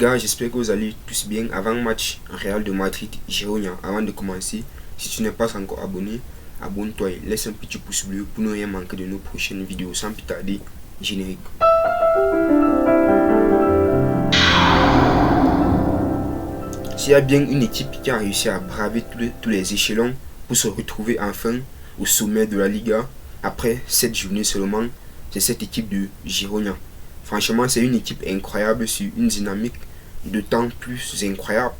Gars, j'espère que vous allez tous bien. Avant match Real de Madrid, Girona, avant de commencer, si tu n'es pas encore abonné, abonne-toi et laisse un petit pouce bleu pour ne rien manquer de nos prochaines vidéos. Sans plus tarder, générique. S'il y a bien une équipe qui a réussi à braver tous les échelons pour se retrouver enfin au sommet de la Liga après 7 journées seulement, c'est cette équipe de Girona. Franchement, c'est une équipe incroyable sur une dynamique d'autant plus incroyable.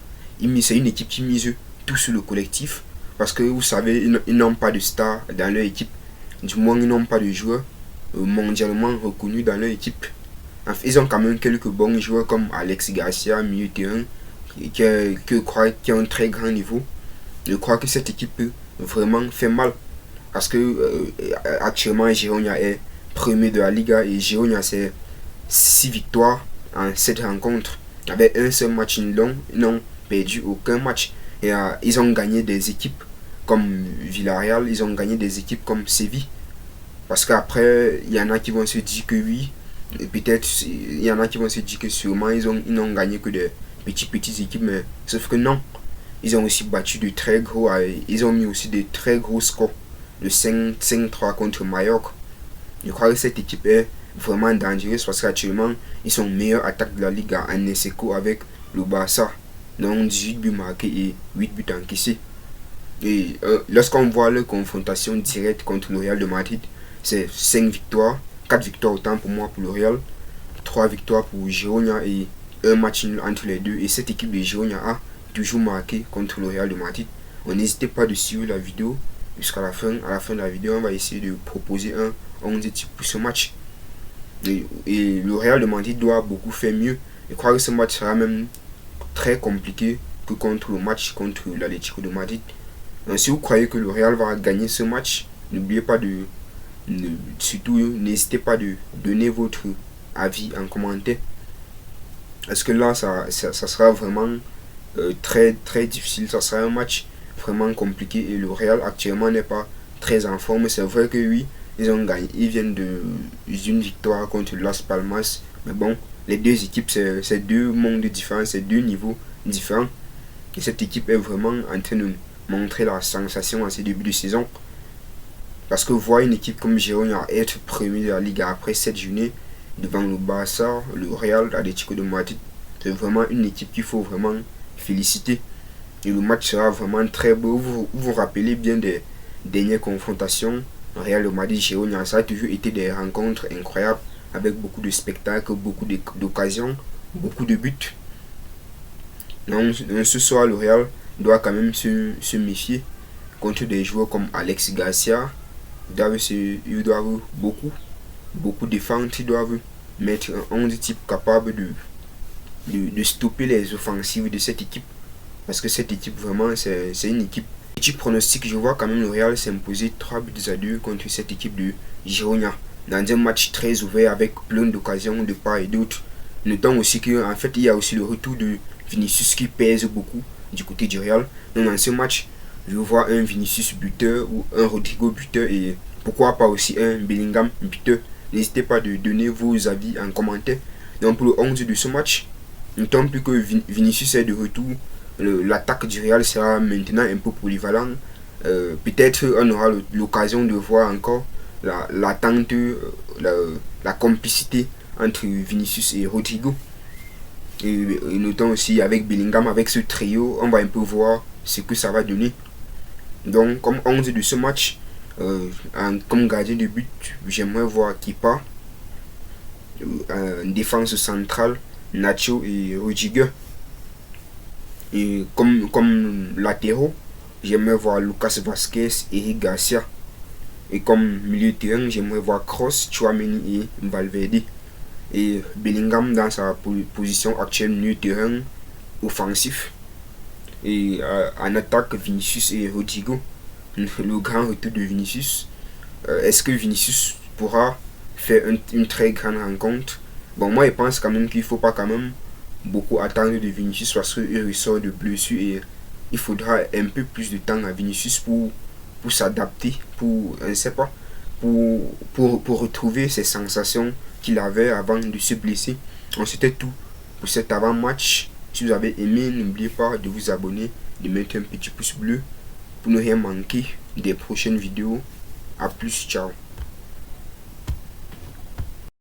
C'est une équipe qui mise tout sur le collectif parce que vous savez, ils n'ont pas de stars dans leur équipe. Du moins, ils n'ont pas de joueurs mondialement reconnus dans leur équipe. Enfin, ils ont quand même quelques bons joueurs comme Alex Garcia, milieu de terrain, qui a un très grand niveau. Je crois que cette équipe peut vraiment faire mal parce que actuellement Girona est premier de la Liga et Girona c'est 6 victoires en 7 rencontres avec un seul match nul. Ils n'ont perdu aucun match et ils ont gagné des équipes comme Villarreal, ils ont gagné des équipes comme Séville parce qu'après il y en a qui vont se dire que oui, peut-être il y en a qui vont se dire que sûrement ils n'ont gagné que des petites équipes, mais sauf que non, ils ont aussi battu de très gros, ils ont mis aussi de très gros scores de 5-3 contre Mallorca. Je crois que cette équipe est vraiment dangereuse parce qu'actuellement ils sont meilleurs attaques de la Ligue en ex-aequo avec le Barça, donc 18 buts marqués et 8 buts encaissés. Et lorsqu'on voit leur confrontation directe contre le Real de Madrid, c'est 5 victoires, 4 victoires autant pour moi pour le Real, 3 victoires pour Girona et un match nul entre les deux. Et cette équipe de Girona a toujours marqué contre le Real de Madrid. N'hésitez pas de suivre la vidéo jusqu'à la fin. À la fin de la vidéo, on va essayer de proposer un 11 type pour ce match. Et le Real de Madrid doit beaucoup faire mieux. Je crois que ce match sera même très compliqué que contre le match contre l'Atlético de Madrid. Donc, si vous croyez que le Real va gagner ce match, n'oubliez pas surtout n'hésitez pas de donner votre avis en commentaire. Parce que là, ça sera vraiment très très difficile. Ça sera un match vraiment compliqué et le Real actuellement n'est pas très en forme. C'est vrai que oui, ils ont gagné, ils viennent d'une victoire contre Las Palmas, mais bon, les deux équipes c'est deux mondes différents, c'est deux niveaux différents et cette équipe est vraiment en train de montrer la sensation à ces débuts de saison parce que voir une équipe comme Girona être premier de la Liga après 7 journées devant le Barça, le Real, l'Atlético de Madrid, c'est vraiment une équipe qu'il faut vraiment féliciter et le match sera vraiment très beau. Vous vous rappelez bien des dernières confrontations Real Madrid Girona, ça a toujours été des rencontres incroyables avec beaucoup de spectacles, beaucoup d'occasions, beaucoup de buts. Donc ce soir le Real doit quand même se méfier contre des joueurs comme Alex Garcia. Ils doivent beaucoup défendre, ils doivent mettre un 11 type capable de stopper les offensives de cette équipe parce que cette équipe vraiment c'est une équipe. Petit pronostic, je vois quand même le Real s'imposer 3 buts à 2 contre cette équipe de Girona dans un match très ouvert avec plein d'occasions de part et d'autre. Notons aussi qu'en fait il y a aussi le retour de Vinicius qui pèse beaucoup du côté du Real. Donc dans ce match, je vois un Vinicius buteur ou un Rodrigo buteur et pourquoi pas aussi un Bellingham buteur. N'hésitez pas de donner vos avis en commentaire. Donc pour le 11 de ce match, notons plus que Vinicius est de retour. L'attaque du Real sera maintenant un peu polyvalent. Peut-être on aura l'occasion de voir encore l'attente, la complicité entre Vinicius et Rodrigo. Et notons aussi avec Bellingham, avec ce trio, on va un peu voir ce que ça va donner. Donc comme 11 de ce match, comme gardien de but, j'aimerais voir Kepa, défense centrale, Nacho et Rudiger. Et comme latéraux, j'aimerais voir Lucas Vazquez et Eric Garcia. Et comme milieu de terrain, j'aimerais voir Kroos, Tchouaméni et Valverde. Et Bellingham dans sa position actuelle, milieu de terrain offensif. Et en attaque, Vinicius et Rodrigo. Le grand retour de Vinicius. Est-ce que Vinicius pourra faire une très grande rencontre? Bon, moi je pense quand même qu'il ne faut pas quand même beaucoup attendre de Vinicius parce qu'il ressort de blessure et il faudra un peu plus de temps à Vinicius pour s'adapter, pour retrouver ses sensations qu'il avait avant de se blesser. Donc c'était tout pour cet avant-match. Si vous avez aimé, n'oubliez pas de vous abonner, de mettre un petit pouce bleu pour ne rien manquer des prochaines vidéos. A plus, ciao.